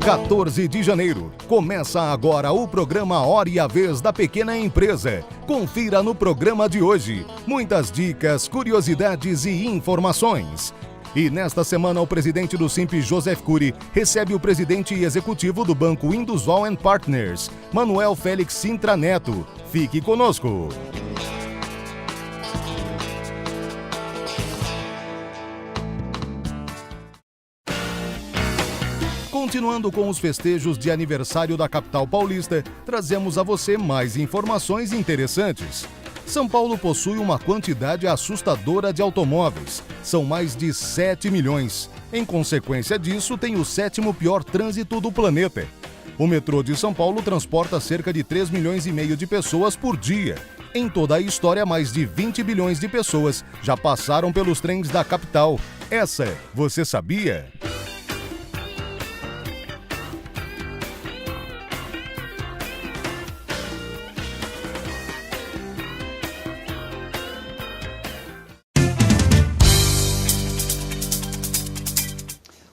14 de janeiro. Começa agora o programa Hora e a Vez da Pequena Empresa. Confira no programa de hoje muitas dicas, curiosidades e informações. E nesta semana o presidente do Simples, Joseph Cury, recebe o presidente executivo do Banco Indusval & Partners, Manuel Félix Sintra Neto. Fique conosco. Continuando com os festejos de aniversário da capital paulista, trazemos a você mais informações interessantes. São Paulo possui uma quantidade assustadora de automóveis. São mais de 7 milhões. Em consequência disso, tem o 7º pior trânsito do planeta. O metrô de São Paulo transporta cerca de 3 milhões e meio de pessoas por dia. Em toda a história, mais de 20 bilhões de pessoas já passaram pelos trens da capital. Essa, você sabia?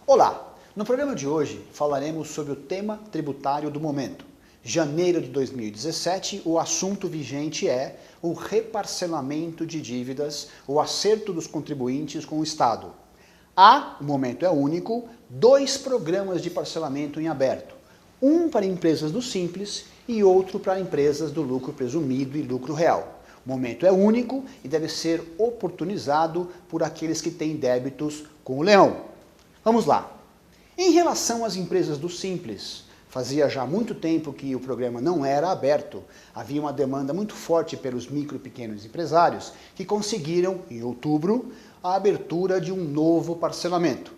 Olá! No programa de hoje falaremos sobre o tema tributário do momento. Janeiro de 2017, o assunto vigente é o reparcelamento de dívidas, o acerto dos contribuintes com o Estado. Há, o momento é único, 2 programas de parcelamento em aberto. Um para empresas do Simples e outro para empresas do lucro presumido e lucro real. O momento é único e deve ser oportunizado por aqueles que têm débitos com o Leão. Vamos lá. Em relação às empresas do Simples, fazia já muito tempo que o programa não era aberto. Havia uma demanda muito forte pelos micro e pequenos empresários que conseguiram, em outubro, a abertura de um novo parcelamento.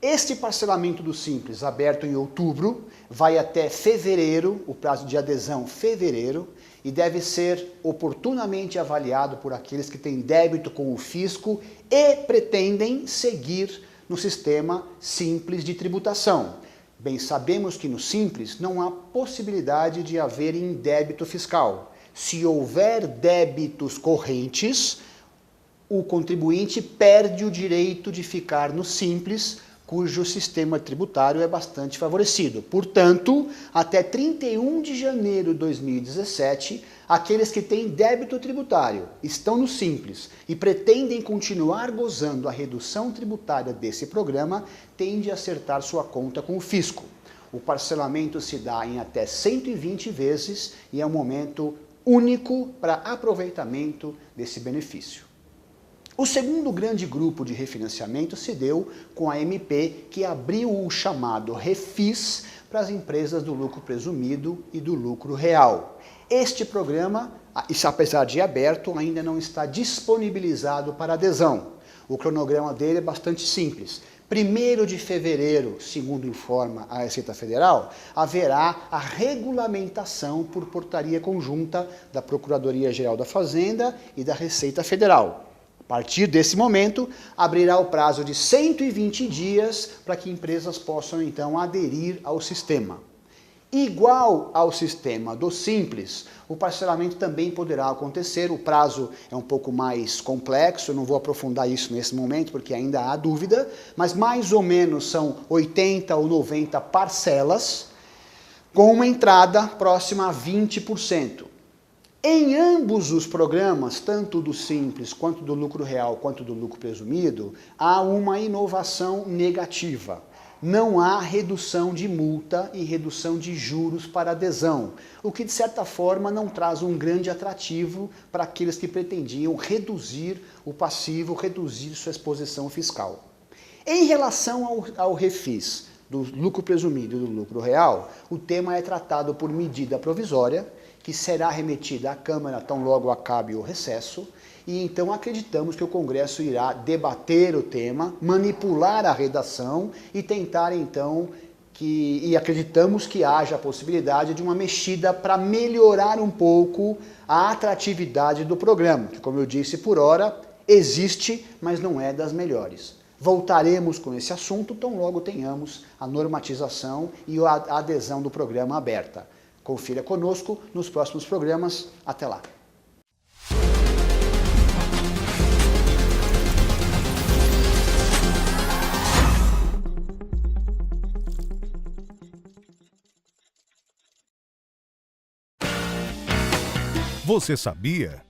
Este parcelamento do Simples, aberto em outubro, vai até fevereiro, o prazo de adesão fevereiro, e deve ser oportunamente avaliado por aqueles que têm débito com o fisco e pretendem seguir no sistema simples de tributação. Bem, sabemos que no Simples não há possibilidade de haver indébito fiscal. Se houver débitos correntes, o contribuinte perde o direito de ficar no Simples, cujo sistema tributário é bastante favorecido. Portanto, até 31 de janeiro de 2017, aqueles que têm débito tributário, estão no Simples e pretendem continuar gozando a redução tributária desse programa, têm de acertar sua conta com o fisco. O parcelamento se dá em até 120 vezes e é um momento único para aproveitamento desse benefício. O segundo grande grupo de refinanciamento se deu com a MP, que abriu o chamado Refis para as empresas do lucro presumido e do lucro real. Este programa, apesar de aberto, ainda não está disponibilizado para adesão. O cronograma dele é bastante simples. 1º de fevereiro, segundo informa a Receita Federal, haverá a regulamentação por portaria conjunta da Procuradoria-Geral da Fazenda e da Receita Federal. A partir desse momento, abrirá o prazo de 120 dias para que empresas possam, então, aderir ao sistema. Igual ao sistema do Simples, o parcelamento também poderá acontecer. O prazo é um pouco mais complexo, não vou aprofundar isso nesse momento, porque ainda há dúvida, mas mais ou menos são 80 ou 90 parcelas, com uma entrada próxima a 20%. Em ambos os programas, tanto do Simples, quanto do lucro real, quanto do lucro presumido, há uma inovação negativa. Não há redução de multa e redução de juros para adesão, o que de certa forma não traz um grande atrativo para aqueles que pretendiam reduzir o passivo, reduzir sua exposição fiscal. Em relação ao refis do lucro presumido e do lucro real, o tema é tratado por medida provisória, que será remetida à Câmara tão logo acabe o recesso, e então acreditamos que o Congresso irá debater o tema, manipular a redação e tentar então e acreditamos que haja a possibilidade de uma mexida para melhorar um pouco a atratividade do programa, que, como eu disse, por hora existe, mas não é das melhores. Voltaremos com esse assunto tão logo tenhamos a normatização e a adesão do programa aberta. Confira conosco nos próximos programas. Até lá! Você sabia?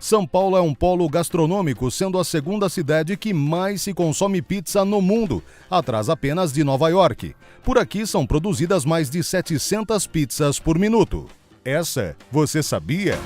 São Paulo é um polo gastronômico, sendo a segunda cidade que mais se consome pizza no mundo, atrás apenas de Nova York. Por aqui são produzidas mais de 700 pizzas por minuto. Essa, você sabia?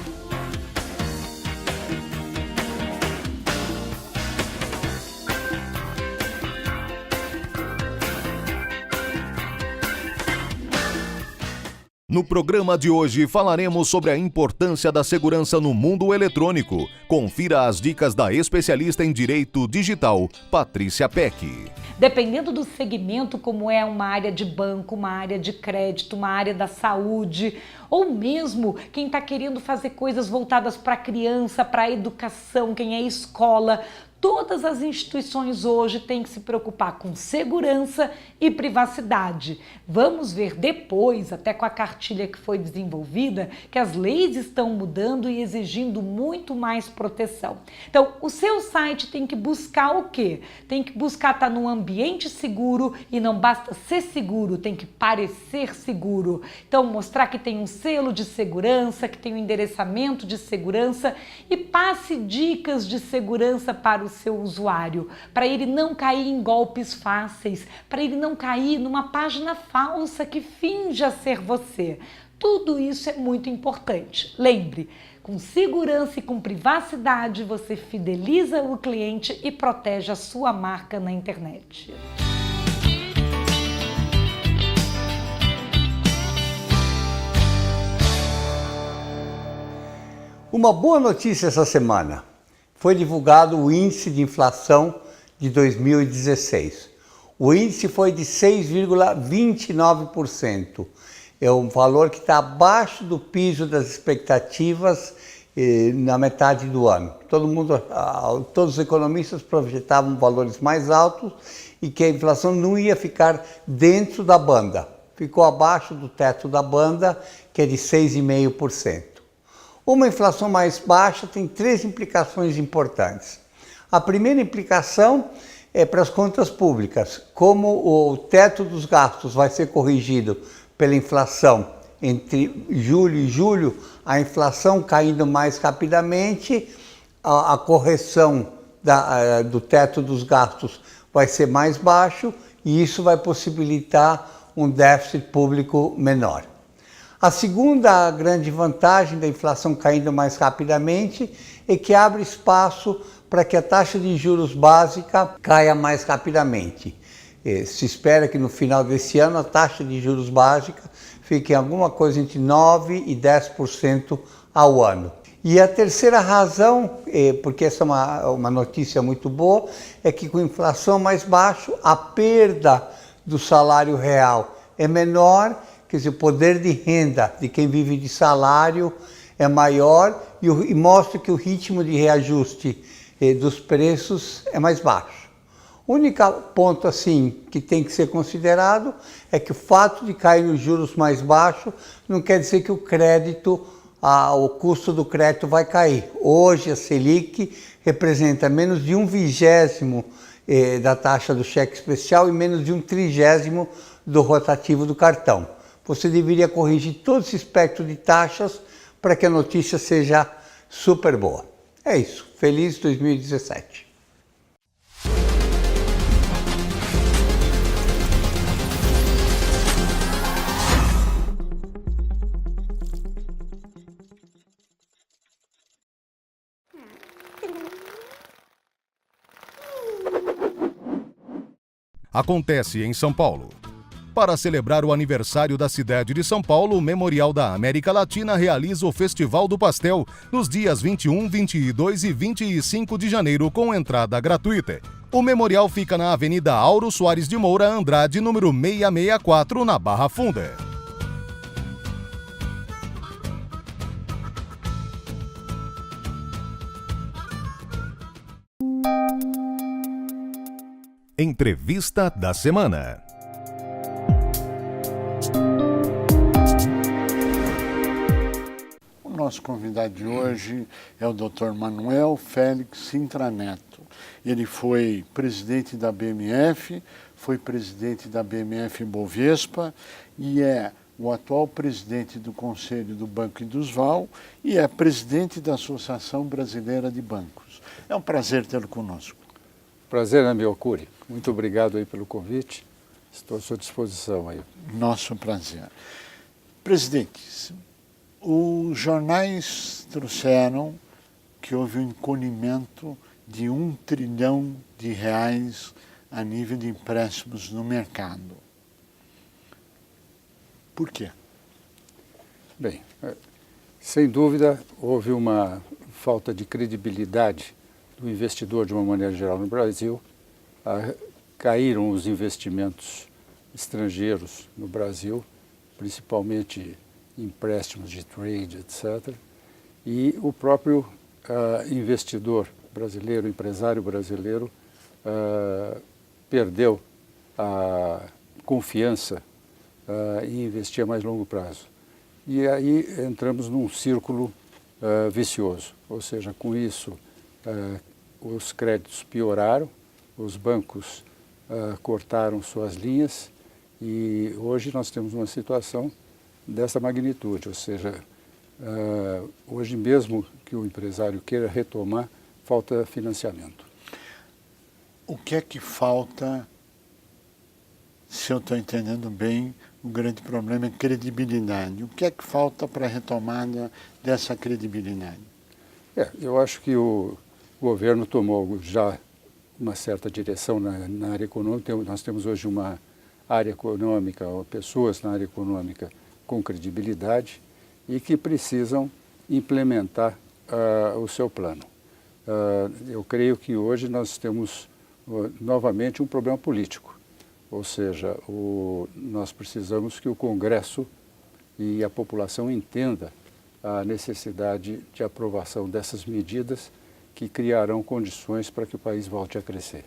No programa de hoje falaremos sobre a importância da segurança no mundo eletrônico. Confira as dicas da especialista em direito digital, Patrícia Peck. Dependendo do segmento, como é uma área de banco, uma área de crédito, uma área da saúde, ou mesmo quem está querendo fazer coisas voltadas para a criança, para a educação, quem é escola, todas as instituições hoje têm que se preocupar com segurança e privacidade. Vamos ver depois, até com a cartilha que foi desenvolvida, que as leis estão mudando e exigindo muito mais proteção. Então, o seu site tem que buscar o quê? Tem que buscar estar num ambiente seguro e não basta ser seguro, tem que parecer seguro. Então, mostrar que tem um selo de segurança, que tem um endereçamento de segurança e passe dicas de segurança para o seu usuário, para ele não cair em golpes fáceis, para ele não cair numa página falsa que finja ser você. Tudo isso é muito importante. Lembre, com segurança e com privacidade, você fideliza o cliente e protege a sua marca na internet. Uma boa notícia essa semana. Foi divulgado o índice de inflação de 2016. O índice foi de 6,29%. É um valor que está abaixo do piso das expectativas na metade do ano. Todos os economistas projetavam valores mais altos e que a inflação não ia ficar dentro da banda. Ficou abaixo do teto da banda, que é de 6,5%. Uma inflação mais baixa tem três implicações importantes. A primeira implicação é para as contas públicas. Como o teto dos gastos vai ser corrigido pela inflação entre julho e julho, a inflação caindo mais rapidamente, a correção do teto dos gastos vai ser mais baixo e isso vai possibilitar um déficit público menor. A segunda grande vantagem da inflação caindo mais rapidamente é que abre espaço para que a taxa de juros básica caia mais rapidamente. Se espera que no final desse ano a taxa de juros básica fique em alguma coisa entre 9% e 10% ao ano. E a terceira razão, porque essa é uma notícia muito boa, é que com inflação mais baixa, a perda do salário real é menor. Quer dizer, o poder de renda de quem vive de salário é maior e mostra que o ritmo de reajuste dos preços é mais baixo. O único ponto assim que tem que ser considerado é que o fato de cair os juros mais baixos não quer dizer que o custo do crédito vai cair. Hoje a Selic representa menos de 1/20 da taxa do cheque especial e menos de 1/30 do rotativo do cartão. Você deveria corrigir todo esse espectro de taxas para que a notícia seja super boa. É isso. Feliz 2017. Acontece em São Paulo. Para celebrar o aniversário da cidade de São Paulo, o Memorial da América Latina realiza o Festival do Pastel nos dias 21, 22 e 25 de janeiro com entrada gratuita. O memorial fica na Avenida Auro Soares de Moura Andrade, número 664, na Barra Funda. Entrevista da semana. O nosso convidado de hoje é o Dr. Manuel Félix Sintra Neto. Ele foi presidente da BMF, foi presidente da BMF Bovespa e é o atual presidente do Conselho do Banco Indusval e é presidente da Associação Brasileira de Bancos. É um prazer tê-lo conosco. Prazer é meu, Cury. Muito obrigado aí pelo convite. Estou à sua disposição aí. Nosso prazer. Presidente, os jornais trouxeram que houve um encolhimento de R$1 trilhão a nível de empréstimos no mercado. Por quê? Bem, sem dúvida houve uma falta de credibilidade do investidor de uma maneira geral no Brasil. Caíram os investimentos estrangeiros no Brasil, principalmente empréstimos de trade, etc. E o próprio investidor brasileiro, empresário brasileiro, perdeu a confiança em investir a mais longo prazo. E aí entramos num círculo vicioso, ou seja, com isso os créditos pioraram, os bancos cortaram suas linhas e hoje nós temos uma situação dessa magnitude, ou seja, hoje mesmo que o empresário queira retomar, falta financiamento. O que é que falta, se eu estou entendendo bem, o grande problema é credibilidade. O que é que falta para a retomada dessa credibilidade? Eu acho que o governo tomou já uma certa direção na área econômica. Nós temos hoje uma área econômica, pessoas na área econômica com credibilidade e que precisam implementar o seu plano. Eu creio que hoje nós temos novamente um problema político, ou seja, nós precisamos que o Congresso e a população entenda a necessidade de aprovação dessas medidas que criarão condições para que o país volte a crescer.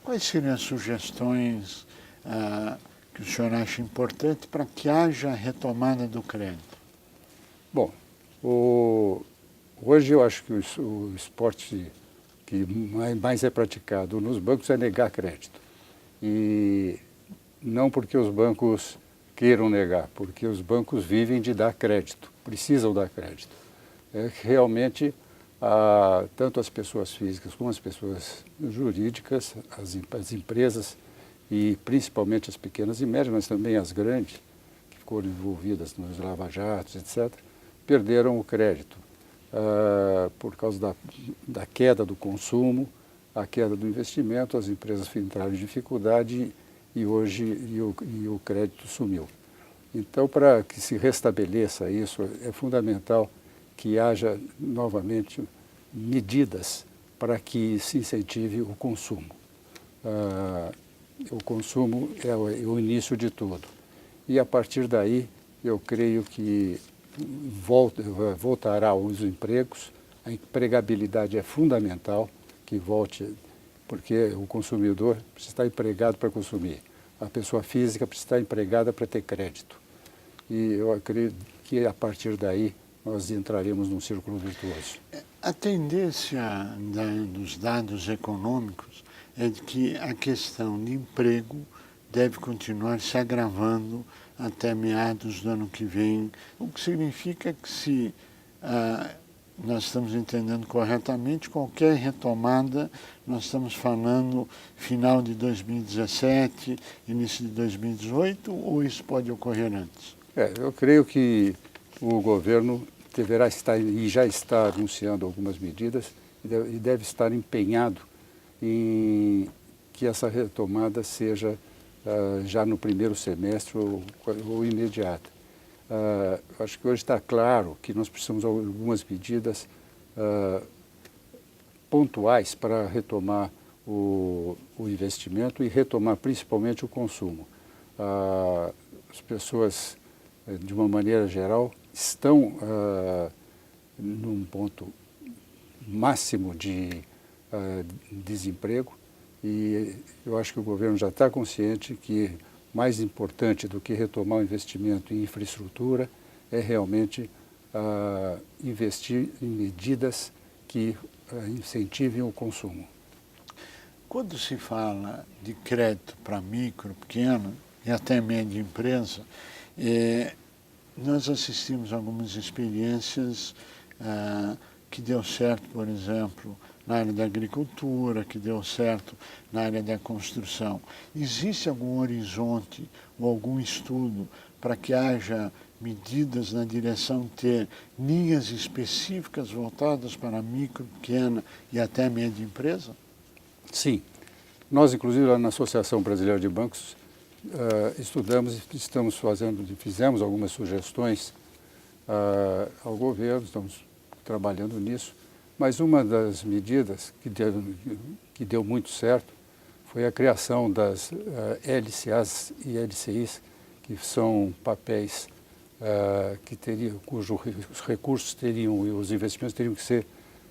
Quais seriam as sugestões que o senhor acha importante para que haja retomada do crédito? Bom, hoje eu acho que o esporte que mais é praticado nos bancos é negar crédito. E não porque os bancos queiram negar, porque os bancos vivem de dar crédito, precisam dar crédito. Realmente, tanto as pessoas físicas como as pessoas jurídicas, as empresas e principalmente as pequenas e médias, mas também as grandes, que foram envolvidas nos lava-jatos, etc., perderam o crédito por causa da queda do consumo, a queda do investimento, as empresas entraram em dificuldade e hoje o crédito sumiu. Então, para que se restabeleça isso, é fundamental que haja novamente medidas para que se incentive o consumo. O consumo é o início de tudo. E a partir daí, eu creio que voltará os empregos, a empregabilidade é fundamental que volte, porque o consumidor precisa estar empregado para consumir. A pessoa física precisa estar empregada para ter crédito. E eu acredito que a partir daí nós entraremos num círculo virtuoso. A tendência dos dados econômicos é de que a questão de emprego deve continuar se agravando até meados do ano que vem, o que significa que se nós estamos entendendo corretamente, qualquer retomada, nós estamos falando final de 2017, início de 2018, ou isso pode ocorrer antes? Eu creio que o governo deverá estar, e já está anunciando algumas medidas, e deve estar empenhado em que essa retomada seja já no primeiro semestre ou imediata. Acho que hoje está claro que nós precisamos de algumas medidas pontuais para retomar o investimento e retomar principalmente o consumo. As pessoas, de uma maneira geral, estão num ponto máximo de desemprego e eu acho que o governo já está consciente que mais importante do que retomar o investimento em infraestrutura é realmente investir em medidas que incentivem o consumo. Quando se fala de crédito para micro, pequena e até média empresa, nós assistimos a algumas experiências que deu certo, por exemplo, na área da agricultura, que deu certo na área da construção. Existe algum horizonte ou algum estudo para que haja medidas na direção de ter linhas específicas voltadas para a micro, pequena e até média empresa? Sim. Nós, inclusive, lá na Associação Brasileira de Bancos, estudamos e fizemos algumas sugestões ao governo, estamos trabalhando nisso, mas uma das medidas que deu muito certo foi a criação das LCAs e LCIs, que são papéis cujos recursos teriam e os investimentos teriam que ser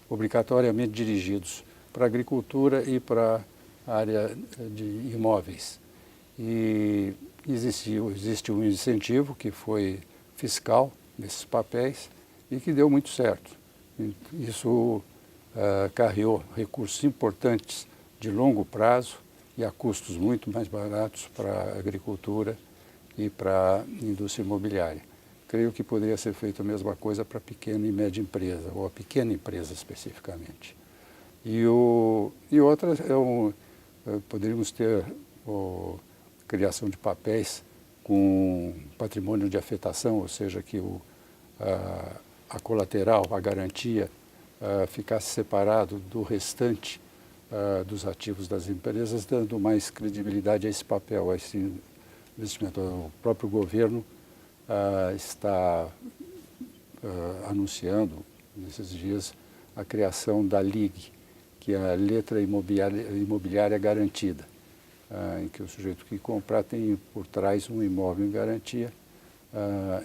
obrigatoriamente dirigidos para a agricultura e para a área de imóveis. E existe um incentivo que foi fiscal nesses papéis e que deu muito certo. Isso carreou recursos importantes de longo prazo e a custos muito mais baratos para a agricultura e para a indústria imobiliária. Creio que poderia ser feito a mesma coisa para a pequena e média empresa, ou a pequena empresa especificamente. E outra poderíamos ter criação de papéis com patrimônio de afetação, ou seja, que a colateral, a garantia, ficasse separado do restante dos ativos das empresas, dando mais credibilidade a esse papel, a esse investimento. O próprio governo está anunciando, nesses dias, a criação da LIG, que é a Letra Imobiliária Garantida, em que o sujeito que comprar tem por trás um imóvel em garantia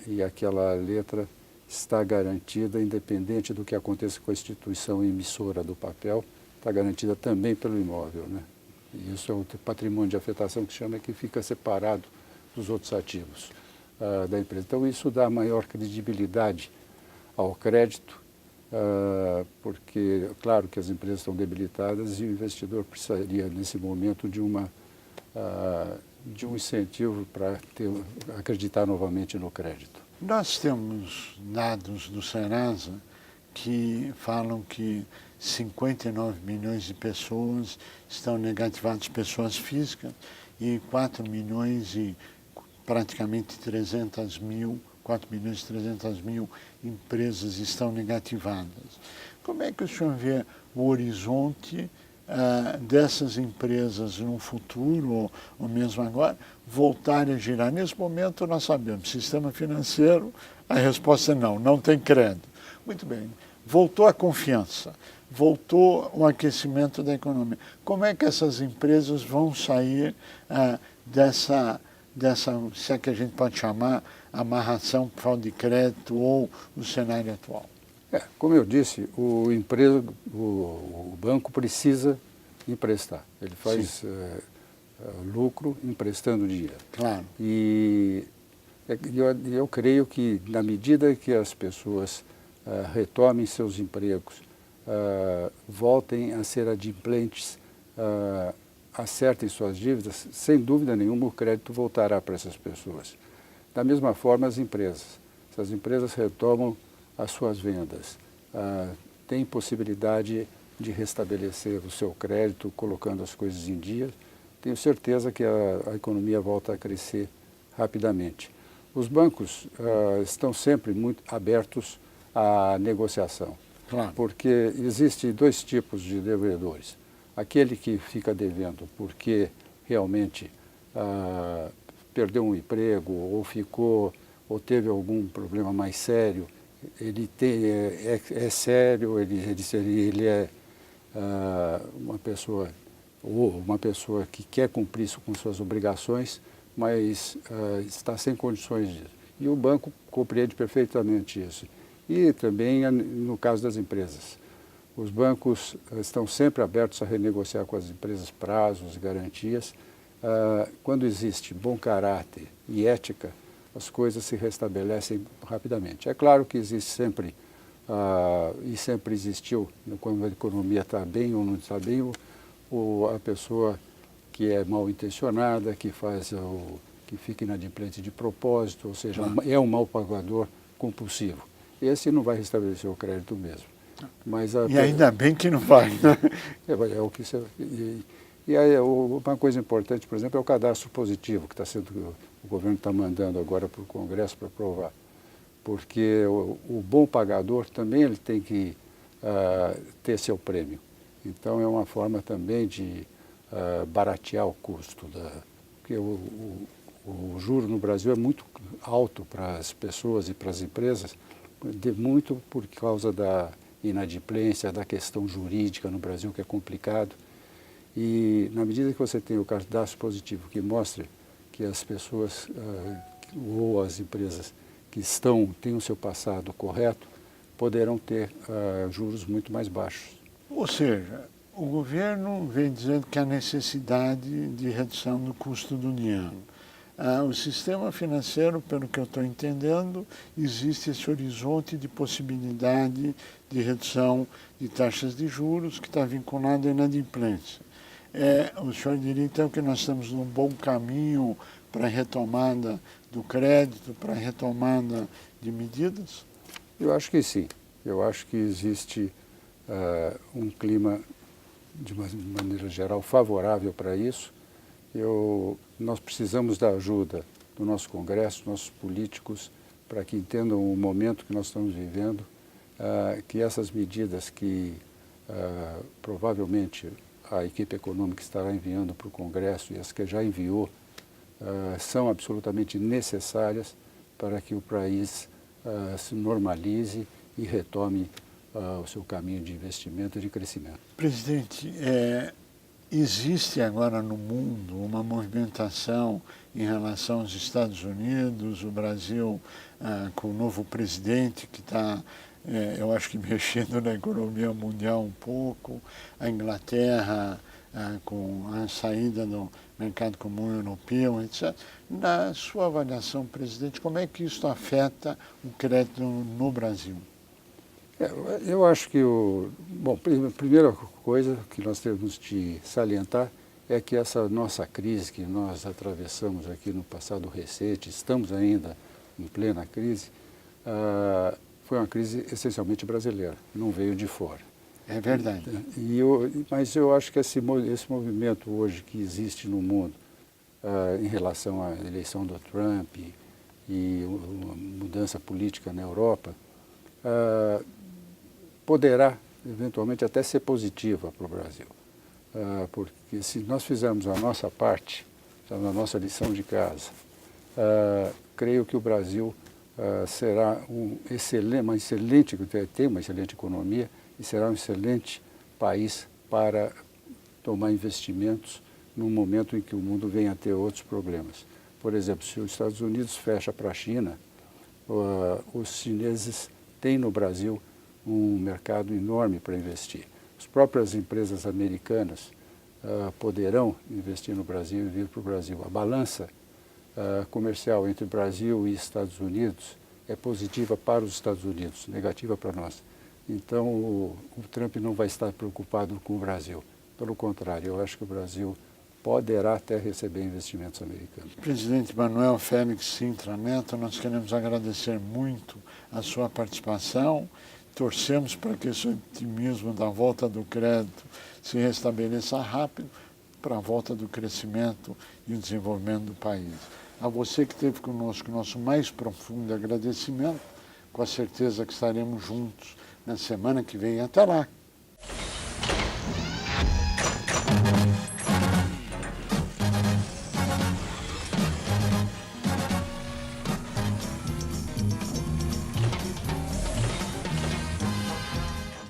e aquela letra está garantida, independente do que aconteça com a instituição emissora do papel, está garantida também pelo imóvel, né? E isso é o patrimônio de afetação que chama, que fica separado dos outros ativos da empresa. Então, isso dá maior credibilidade ao crédito, porque, claro que as empresas estão debilitadas e o investidor precisaria, nesse momento, de um incentivo para acreditar novamente no crédito. Nós temos dados do Serasa que falam que 59 milhões de pessoas estão negativadas, pessoas físicas, e 4 milhões e praticamente 300 mil, 4 milhões e 300 mil empresas estão negativadas. Como é que o senhor vê o horizonte dessas empresas no futuro, ou mesmo agora, voltarem a girar? Nesse momento nós sabemos, sistema financeiro, a resposta é não, não tem crédito. Muito bem, voltou a confiança, voltou o aquecimento da economia. Como é que essas empresas vão sair dessa, se é que a gente pode chamar, amarração por falta de crédito ou o cenário atual? Como eu disse, o banco precisa emprestar. Ele faz lucro emprestando dinheiro. Claro. E eu creio que, na medida que as pessoas retomem seus empregos, voltem a ser adimplentes, acertem suas dívidas, sem dúvida nenhuma o crédito voltará para essas pessoas. Da mesma forma, as empresas. Se as empresas retomam as suas vendas, têm possibilidade de restabelecer o seu crédito, colocando as coisas em dia, tenho certeza que a economia volta a crescer rapidamente. Os bancos estão sempre muito abertos à negociação, claro, porque existem dois tipos de devedores. Aquele que fica devendo porque realmente perdeu um emprego ou teve algum problema mais sério, ele é sério, ele é uma pessoa que quer cumprir com suas obrigações, mas está sem condições disso. E o banco compreende perfeitamente isso. E também no caso das empresas. Os bancos estão sempre abertos a renegociar com as empresas prazos, garantias. Quando existe bom caráter e ética, as coisas se restabelecem rapidamente. É claro que existe sempre, e sempre existiu, quando a economia está bem ou não está bem, a pessoa que é mal intencionada, que faz que fica inadimplente de propósito, ou seja, é um mal pagador compulsivo. Esse não vai restabelecer o crédito mesmo. Mas e ainda bem que não vai, né? É o que você... E aí, uma coisa importante, por exemplo, é o cadastro positivo, que o governo está mandando agora para o Congresso para aprovar. Porque o bom pagador também ele tem que ter seu prêmio. Então, é uma forma também de baratear o custo. Porque o juro no Brasil é muito alto para as pessoas e para as empresas, muito por causa da inadimplência, da questão jurídica no Brasil, que é complicado. E na medida que você tem o cadastro positivo que mostra que as pessoas ou as empresas que têm o seu passado correto, poderão ter juros muito mais baixos. Ou seja, o governo vem dizendo que há necessidade de redução do custo do dinheiro. O sistema financeiro, pelo que eu estou entendendo, existe esse horizonte de possibilidade de redução de taxas de juros que está vinculado à inadimplência. O senhor diria então que nós estamos num bom caminho para a retomada do crédito, para a retomada de medidas? Eu acho que sim. Eu acho que existe um clima, de uma maneira geral, favorável para isso. Nós precisamos da ajuda do nosso Congresso, nossos políticos, para que entendam o momento que nós estamos vivendo, que essas medidas que provavelmente a equipe econômica estará enviando para o Congresso e as que já enviou são absolutamente necessárias para que o país se normalize e retome o seu caminho de investimento e de crescimento. Presidente, existe agora no mundo uma movimentação em relação aos Estados Unidos, o Brasil com o novo presidente que está, eu acho que mexendo na economia mundial um pouco, a Inglaterra com a saída do mercado comum europeu, etc. Na sua avaliação, presidente, como é que isso afeta o crédito no Brasil? Eu acho que a primeira coisa que nós temos de salientar é que essa nossa crise que nós atravessamos aqui no passado recente, estamos ainda em plena crise, foi uma crise essencialmente brasileira, não veio de fora. É verdade. Mas eu acho que esse movimento hoje que existe no mundo em relação à eleição do Trump e a mudança política na Europa, poderá eventualmente até ser positiva para o Brasil. Porque se nós fizermos a nossa parte, a nossa lição de casa, creio que o Brasil será tem uma excelente economia e será um excelente país para tomar investimentos num momento em que o mundo venha a ter outros problemas. Por exemplo, se os Estados Unidos fecha para a China, os chineses têm no Brasil um mercado enorme para investir. As próprias empresas americanas poderão investir no Brasil e vir para o Brasil. A balança comercial entre Brasil e Estados Unidos é positiva para os Estados Unidos, negativa para nós. Então, o Trump não vai estar preocupado com o Brasil. Pelo contrário, eu acho que o Brasil poderá até receber investimentos americanos. Presidente Manuel Félix Sintra Neto, nós queremos agradecer muito a sua participação. Torcemos para que esse otimismo da volta do crédito se restabeleça rápido para a volta do crescimento e o desenvolvimento do país. A você que esteve conosco, nosso mais profundo agradecimento, com a certeza que estaremos juntos na semana que vem. Até lá!